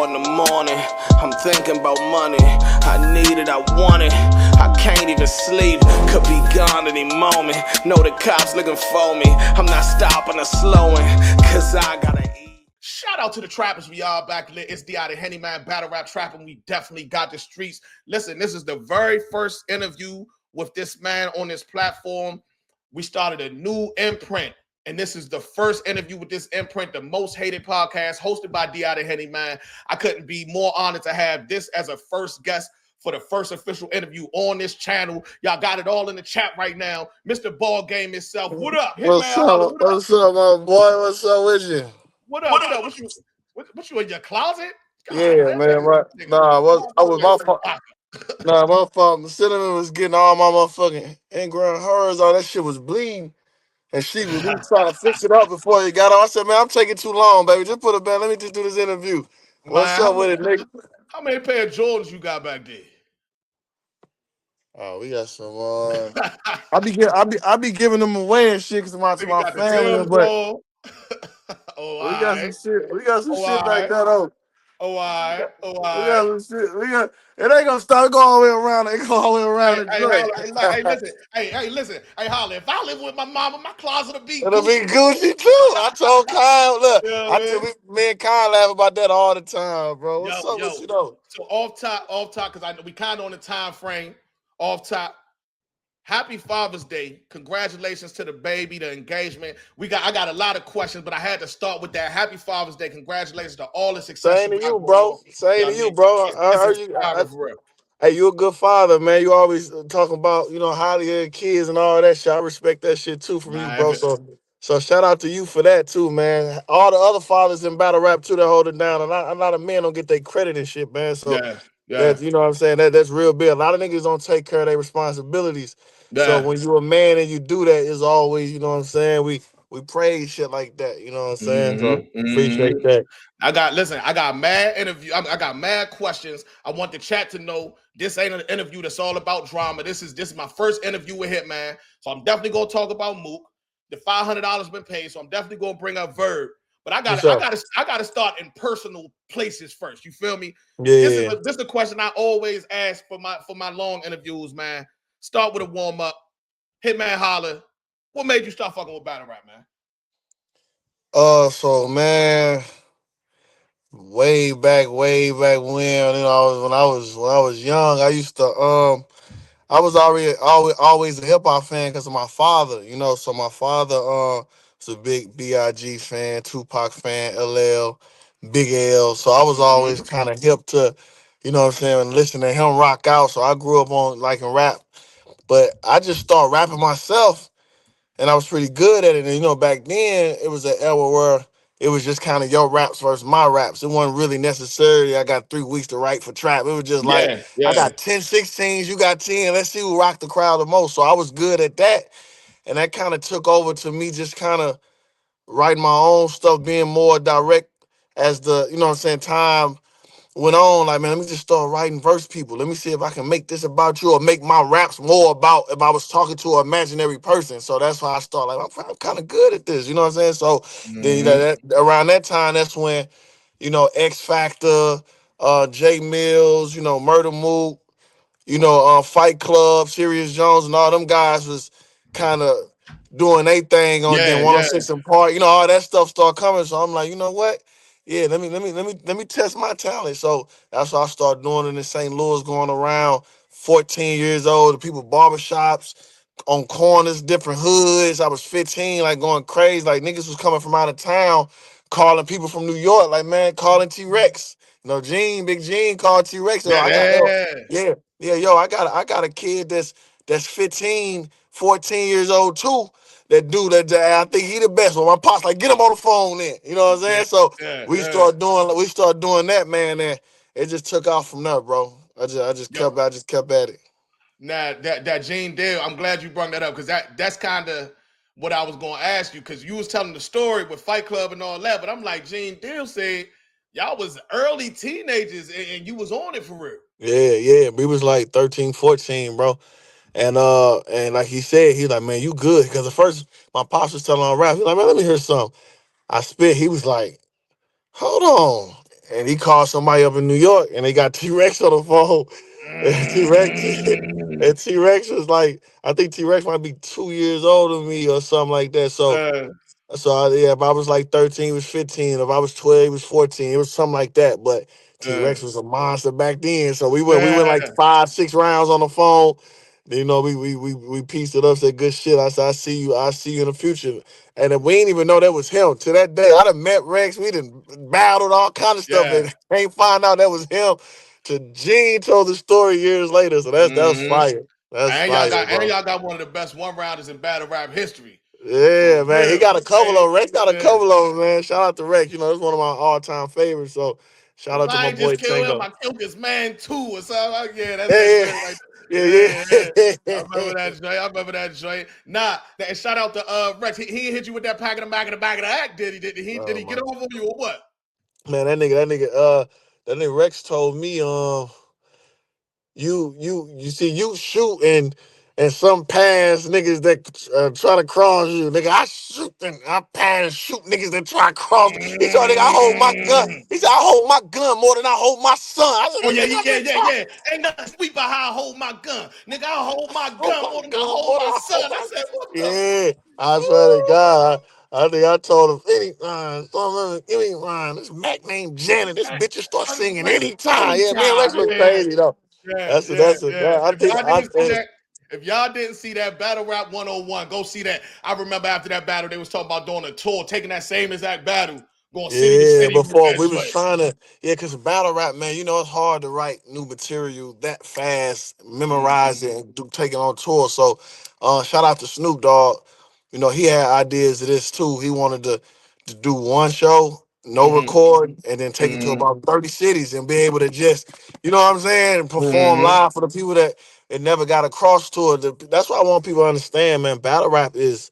4 in the morning, I'm thinking about money. I need it, I want it, I can't even sleep. Could be gone any moment, know the cops looking for me. I'm not stopping or slowing, cause I gotta eat. Shout out to the trappers, we all back lit. It's D.I. the Handyman, battle rap trapping. We definitely got the streets. Listen, this is the very first interview with this man on this platform. We started a new imprint. And this is the first interview with this imprint, the most hated podcast, hosted by D.I. the Handyman. I couldn't be more honored to have this as a first guest for the first official interview on this channel. Y'all got it all in the chat right now. Mr. Ball Game himself. What up? What's up? What's up, my boy? What's up with you? What up? What up? What you in your closet? God, yeah, man. Right. Nah, I was my fault. Nah, my fault. Cinnamon was getting all my motherfucking ingrown hairs. All that shit was bleeding. And we was trying to fix it up before he got on. I said, man, I'm taking too long, baby. Just put it back. Let me just do this interview. What's up with it, nigga? How many pair of Jordans you got back there? Oh, we got some. I be giving them away and shit to my family, but we got some shit. We got some shit like that. Oh, all right. We got some shit. It ain't gonna stop going all the way around. It go all the way around Hey, listen. Hey, Holla, if I live with my mama, my closet will be It'll be Gucci too. I told Kyle, look, me and Kyle laugh about that all the time, bro. What's up with you though? So off top, because I know we kind of on the time frame. Off top. Happy Father's Day. Congratulations to the baby, the engagement. I got a lot of questions, but I had to start with that. Happy Father's Day. Congratulations to all the success. Same to you, bro. Same to you, bro. I heard you. Hey, you a good father, man. You always talking about, highly kids and all that shit. I respect that shit too from you, bro. So shout out to you for that too, man. All the other fathers in battle rap too that hold it down. A lot of men don't get their credit and shit, man. So that, you know what I'm saying? That's real big. A lot of niggas don't take care of their responsibilities. Yeah. So when you a man and you do that, it's always, you know what I'm saying? We praise shit like that, you know what I'm saying? So appreciate that. I got mad interview. I got mad questions. I want the chat to know this ain't an interview that's all about drama. This is my first interview with Hitman. So I'm definitely gonna talk about Mook. The $500 been paid, so I'm definitely gonna bring up Verb. But I gotta start in personal places first. You feel me? Yeah. This is the question I always ask for my long interviews, man. Start with a warm up. Hitman Holla. What made you start fucking with battle rap, man? So man, way back when, when I was young, I used to I was always a hip hop fan because of my father, So my father was a big B.I.G. fan, Tupac fan, LL, Big L. So I was always kind of hip to, listen to him rock out. So I grew up on liking rap, but I just started rapping myself, and I was pretty good at it. And back then it was an era where it was just kind of your raps versus my raps. It wasn't really necessarily I got 3 weeks to write for trap. It was just I got 10 16s, you got 10. Let's see who rocked the crowd the most. So I was good at that. And that kind of took over to me just kind of writing my own stuff, being more direct as the, time went on. Like, man, let me just start writing verse people. Let me see if I can make this about you or make my raps more about if I was talking to an imaginary person. So that's why I started. Like, I'm kind of good at this. You know what I'm saying? So then around that time, that's when, X Factor, Jay Mills, Murder Mook, Fight Club, Serious Jones, and all them guys was kind of doing their thing on then 106 and Park. All that stuff started coming. So I'm like, you know what? Yeah, let me test my talent. So that's what I started doing in St. Louis, going around 14 years old, the people barbershops, on corners, different hoods. I was 15, like going crazy. Like niggas was coming from out of town, calling people from New York, like, man, calling T-Rex. Big Gene called T-Rex. So I got a kid that's 15, 14 years old too. That dude that I think he the best. So my pops like, get him on the phone then. You know what I'm saying? So we start doing that, man, and it just took off from there, bro. I just kept at it. Now that Gene deal, I'm glad you brought that up because that's kind of what I was gonna ask you, because you was telling the story with Fight Club and all that, but I'm like, Gene Deal said y'all was early teenagers and you was on it for real. Yeah. We was like 13, 14, bro. And like he said, he's like, man, you good. Because at first my pops was telling on rap. He's like, man, let me hear something. I spit. He was like, hold on. and he called somebody up in New York, and they got T-Rex on the phone. And T-Rex, and T-Rex was like, I think T-Rex might be 2 years older than me or something like that. Yeah, if I was like 13, he was 15. If I was 12, he was 14. It was something like that. But T-Rex was a monster back then. So we went like 5, 6 rounds on the phone. Then, we pieced it up, said good shit. I said, I see you in the future. And then we didn't even know that was him. To that day, I done met Rex. We done battled all kind of stuff and ain't find out that was him. To Gene told the story years later. So that was fire. That's fire, bro. y'all got one of the best one rounders in battle rap history. Yeah, For man. He real. got a couple Hey, of Rex got a couple of them, man. Shout out to Rex. It's one of my all-time favorites. So shout out to I my ain't boy just kill him, Tango. I killed this man too, or something. Yeah, that's that Yeah, joint right yeah, there. Yeah, yeah. I remember yeah. that joint. I remember that joint. And shout out to Rex. He hit you with that pack in the back of the act, did he? Did Oh he my get over you or what? man, that nigga Rex told me, you see, you shoot and some pass niggas that try to cross you, nigga. I shoot and I pass and shoot niggas that try to cross me. He told nigga I hold my gun. He said I hold my gun more than I hold my son. I Oh said, yeah, nigga, I'm in talk. Ain't nothing sweet about how I hold my gun. Nigga, I hold my Hold gun my more than I gun hold more than my I son. hold I my. said, what the Yeah, I swear to God, I think I told him anytime. This Mac named Janet. This bitch will start singing anytime. Yeah, man, Rex anytime. was Yeah. crazy though. Yeah, That's a, yeah, that's a, yeah. that, I think I think. If y'all didn't see that Battle Rap 101, go see that. I remember after that battle, they was talking about doing a tour, taking that same exact battle, going city to Yeah, city with before that we was joint. trying to, because battle rap, man, it's hard to write new material that fast, memorize it, and take it on tour. So, shout out to Snoop Dogg. He had ideas of this too. He wanted to do one show, no Mm-hmm. record, and then take it to Mm-hmm. about 30 cities and be able to just, you know what I'm saying, perform Mm-hmm. live for the people that never got across tour. That's why I want people to understand, man. Battle rap is,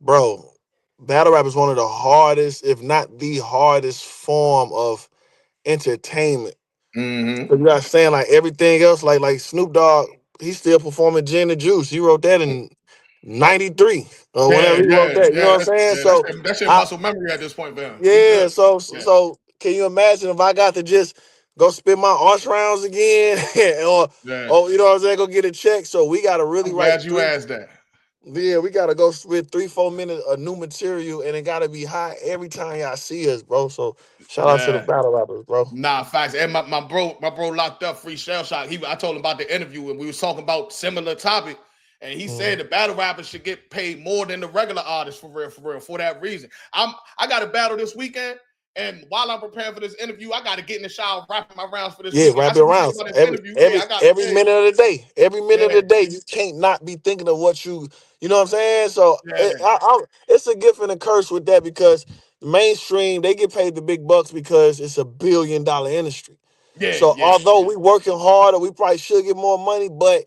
bro, battle rap is one of the hardest, if not the hardest form of entertainment. Mm-hmm. So you gotta saying like everything else, like Snoop Dogg, he's still performing Gin the Juice. He wrote that in '93 or whenever Yeah, he wrote yeah, that. You know yeah. what I'm saying? So That shit I muscle memory at this point, man. He yeah, good. so Yeah, so can you imagine if I got to just go spin my arch rounds again or yeah. oh, you know what I'm saying, go get a check. So we gotta really I'm write glad you three. asked that. Yeah, we gotta go with 3, 4 minutes of new material, and it gotta be hot every time y'all see us, bro. So shout out to the Yeah. battle rappers, bro. Nah, facts. And my bro locked up free shell shot. I told him about the interview and we was talking about similar topic. And he said Mhm. the battle rappers should get paid more than the regular artists for real, for that reason. I got a battle this weekend, and while I'm preparing for this interview, I gotta get in the shower rapping my rounds for this Yeah, weekend. I wrap it should be around thinking about this every interview. every Yeah, I got every yeah, minute of the day. Every minute of yeah, the day, you can't not be thinking of what you know what I'm saying. So yeah, it's a gift and a curse with that because mainstream they get paid the big bucks because it's $1 billion industry. yeah, So yeah, although yeah, we working harder, we probably should get more money, but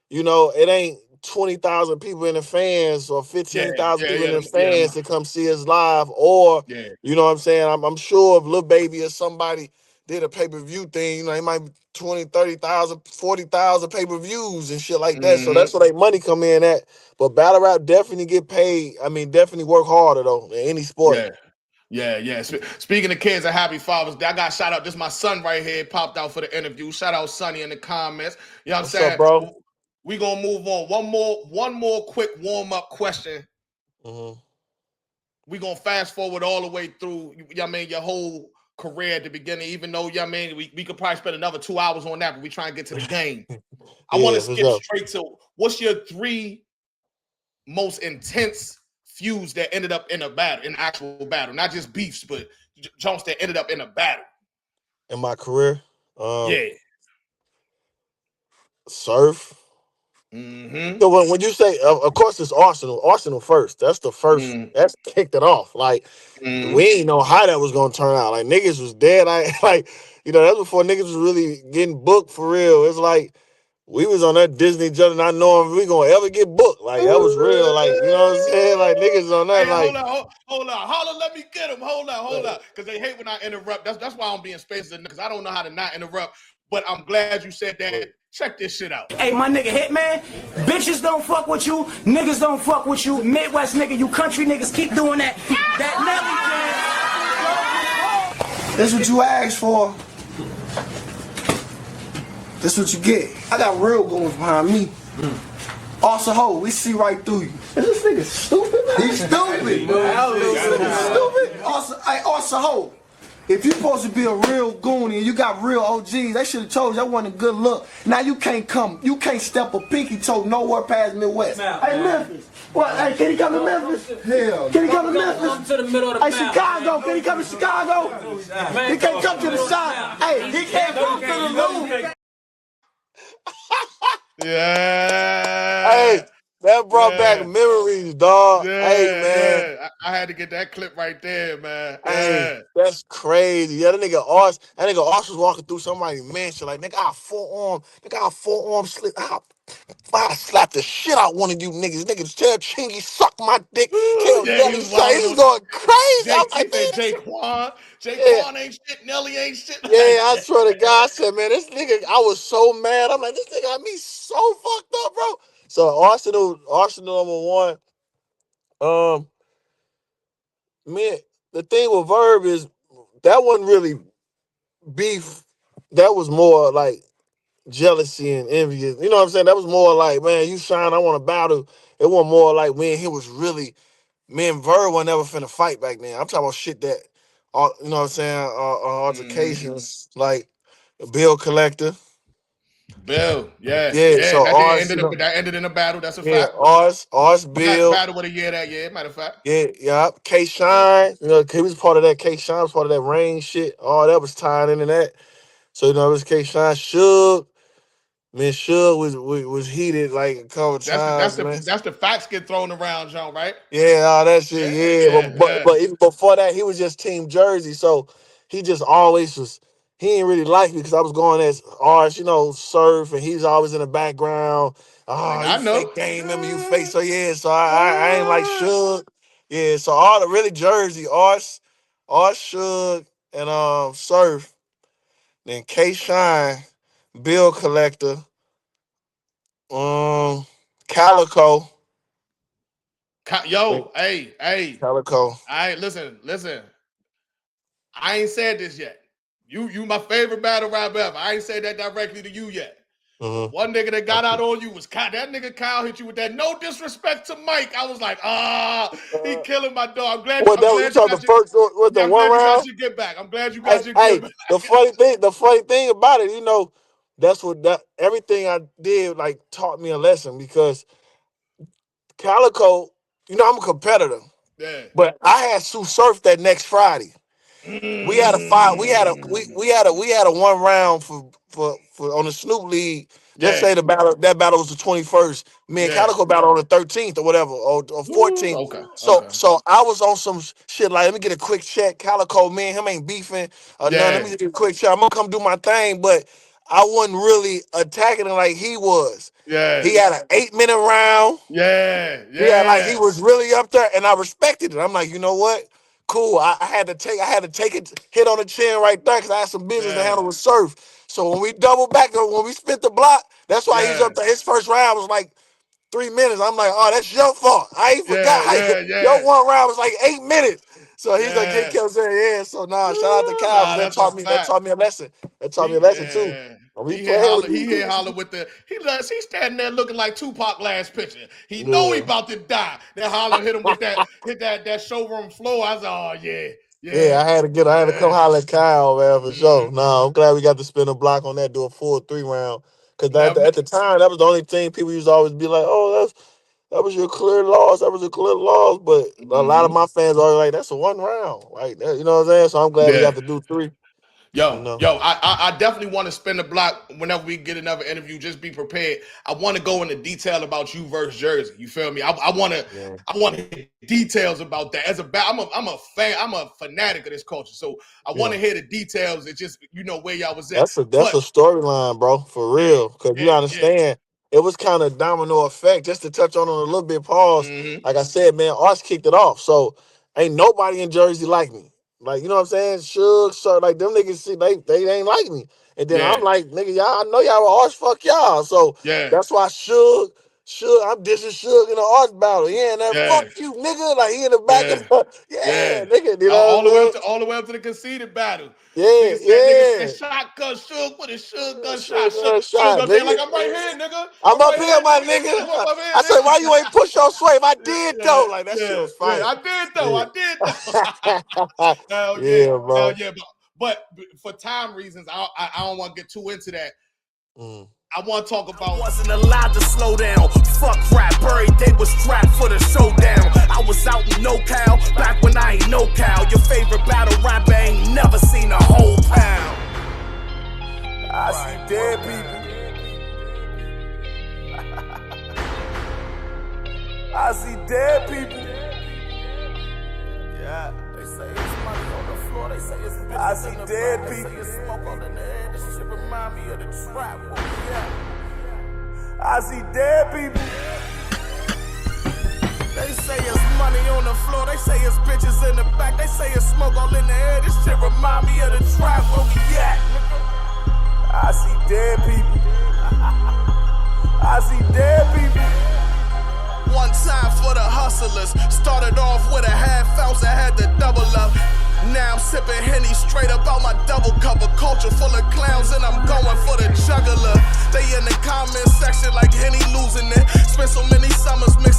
it ain't 20,000 people in the fans or yeah, 15,000 yeah, people in yeah, the yeah, fans to come see us live. Or, yeah. you know what I'm saying? I'm sure if Lil Baby or somebody did a pay-per-view thing, it might be 20, 30,000, 40,000 pay-per-views and shit like that. So Mm-hmm. that's where they money come in at. But battle rap definitely get paid. I mean, definitely work harder though in any sport. Yeah. Yeah, yeah. Speaking of kids and happy fathers, I got shout out. This is my son right here. Popped out for the interview. Shout out Sonny in the comments. You know what I'm What's up, saying? bro? We gonna move on. One more quick warm up question. Hmm. We gonna fast forward all the way through. Your whole career at the beginning. Even though we could probably spend another 2 hours on that, but we try and get to the game. I want Yeah, to for skip sure. straight to what's your three most intense feuds that ended up in a battle, in actual battle, not just beefs, but jumps that ended up in a battle. In my career, um, Yeah. surf. Mm-hmm. So when you say, of course, it's Arsenal first. That's the first. Mm-hmm. That's kicked it off. Like we Mm-hmm. ain't know how that was gonna turn out. Like niggas was dead. I like, that's before niggas was really getting booked for real. It's like we was on that Disney jump, not knowing if we gonna ever get booked. Like that was real. Like you know what I'm saying? Like niggas on that. Hey, Like, hold on. Holla, let me get him. Hold like, on. Because they hate when I interrupt. That's why I'm being spaces because I don't know how to not interrupt. But I'm glad you said that. like, Check this shit out. Hey, my nigga Hitman, bitches don't fuck with you, niggas don't fuck with you, Midwest nigga, you country niggas keep doing that. That Nelly This what you asked for. This what you get. I got real goons behind me. Also, ho, we see right through you. Is this nigga stupid, man? He's stupid. Stupid. Also, ho, if you supposed to be a real goon and you got real OGs, they should have told you that wasn't a good look. Now you can't step a pinky toe nowhere past Midwest. Hey, Memphis. What? Hey, can he come to Memphis? Hell. Can he come to Memphis? Come to the middle of the Hey, map. Chicago. Can he come to Chicago? He can't come to the side. Hey, he can't come to the loop. Hey, Yeah. that brought back Yeah. memories, dog. Hey, Yeah, man. yeah. I had to get that clip right there, man. Hey, Yeah. that's crazy. Yeah, that nigga Ars was walking through somebody's mansion like, nigga, I forearm slip. I slap the shit out one of you niggas. Niggas tell Chingy suck my dick. Ooh, Tell yeah, he Nelly was say wilding he's on going crazy. I'm He like, man, said Jaquan. yeah, Jaquan ain't shit. Nelly ain't shit. yeah. Like, I swear to God, I said, man, this nigga, I was so mad. I'm like, this nigga got me so fucked up, bro. So Arsenal number one. Man, the thing with Verb is that wasn't really beef. That was more like jealousy and envy. You know what I'm saying? That was more like, man, you shine, I want to battle. It wasn't more like, man, he was really, me and Verb were never finna fight back then. I'm talking about shit that, you know what I'm saying, altercations, like bill collector. Bill. Yeah, Yeah, yeah. so And ours, you know, that ended in a battle. That's a yeah, fact. ours, Got Bill, battle with a year that year, matter of fact. yeah, K Yeah. Shine, you know, he was part of that. K Shine was part of that rain shit. All that was tied into that. So you know, it was K Shine, Suge. Man, Suge was heated like a couple times, man. That's the facts get thrown around, John, right? Yeah, all that shit. Yeah, Yeah, yeah, yeah. but even before that, he was just Team Jersey. So he just always was. He didn't really like me because I was going as arts, you know, surf, and he's always in the background. Oh, Nigga, I you know. fake game, remember you fake. So yeah, so I ain't like Suge. Yeah, so all the really Jersey arts, Suge, and surf. Then K Shine, Bill Collector, Calico. Yo, hey. Calico. I ain't listen. I ain't said this yet. You my favorite battle rapper ever. I ain't said that directly to you yet. But Mm-hmm. one nigga that got out on you was Kyle. That nigga Kyle hit you with that. No disrespect to Mike. I was like, he killing my dog. What that was? You talking the first? What the I'm one glad you got round? your get back. I'm glad you Hey, got your hey, get back. the funny thing about it, you know, that's what that everything I did like taught me a lesson because Calico, you know, I'm a competitor, Yeah. but I had Sue Surf that next Friday. We had a five. We had a one round for on the Snoop League. Let's Yeah. say that battle was the 21st. Me and Yeah. Calico battle on the 13th or whatever or Ooh, 14th. okay. So Okay. so I was on some shit like let me get a quick check. Calico, man, him ain't beefing or none. Let Yeah. me just get a quick check. I'm gonna come do my thing, but I wasn't really attacking him like he was. Yeah. He had an 8-minute round. Yeah. Yeah, like he Yeah. was really up there, and I respected it. I'm like, you know what? Cool. I had to take it hit on the chin right there because I had some business to Yeah. handle with Surf. So when we double back, when we spent the block, that's why he's Yeah. up there. His first round was like 3 minutes. I'm like, oh, that's your fault. I ain't Yeah. forgot how Yeah. your Yeah. one round was like 8 minutes. So he's like, he Yeah. kept saying, yeah. So nah, shout out to Ooh, Cal because nah, that's a that fact. taught me a lesson. That taught me a He lesson too. yeah. When we He hit playing with holler. these He hit dudes, holler with the. He's standing there looking like Tupac last picture. He know he yeah. about to die. Then holler hit him with that showroom floor. I was like, oh yeah, Yeah, yeah, I had to come yeah. holler at Kyle, man, for sure. Mm-hmm. No, I'm glad we got to spin a block on that, do a full 3 round. Cause Now, at the time, that was the only thing people used to always be like, "Oh, that was your clear loss. That was a clear loss." But a lot of mhm. my fans are like, "That's a one round, like that." You know what I'm saying? So I'm glad we Yeah. got to do three. You know? I definitely want to spin the block whenever we get another interview. Just be prepared. I want to go into detail about you versus Jersey. You feel me? Yeah, I want to hear details about that. I'm a fan. I'm a fanatic of this culture. So I want yeah. to hear the details. It's just where y'all was at. That's a But storyline, bro, for yeah, real. Cause you yeah. understand, it was kind of domino effect. Just to touch on it a little bit, pause. Mm-hmm. Like I said, man, Arts kicked it off. So ain't nobody in Jersey like me. Like you know what I'm saying? Suge, so like them niggas see they ain't like me. And then Yeah, I'm like, nigga, y'all, I know y'all were Arts, fuck y'all. So yeah, that's why Suge, Suge, I'm dissing Suge in an art battle. Yeah, and that fuck you, nigga. Like he in the back of the nigga. You know all the what way I'm up to the conceded battle. saying? Nigga said Yeah. shotgun Suge with his Suge gun shot. Suge Suge shot, up there nigga. like I'm right here, nigga. I'm up right here, my nigga. nigga. I'm up here, I said, why you nigga. ain't push your swipe? I did though. Like that shit was fire. I did though. Hell Yeah, bro. yeah. But for time reasons, I don't want to get too into that. I want to talk about. Wasn't allowed to slow down. Fuck rap, every day was strapped for the showdown. I was out in NoCal, back when I ain't no cow. Your favorite battle rapper ain't never seen a whole pound. I see dead people. I see dead people. Yeah, they say it's money on the floor. They say it's bitches. I see dead people. They say it's smoke on the air. This shit remind me of the trap. Where we at? I see dead people. They say it's money on the floor. They say it's bitches in the back. They say it's smoke all in the air. This shit remind me of the trap. Where we at? I see dead people. I see dead people. One time for the hustlers. Started off with a half ounce, I had to double up. Now I'm sipping Henny straight up out my double cover. Culture full of clowns and I'm going for the juggler. They in the comment section like Henny losing it. Spent so many summers mixing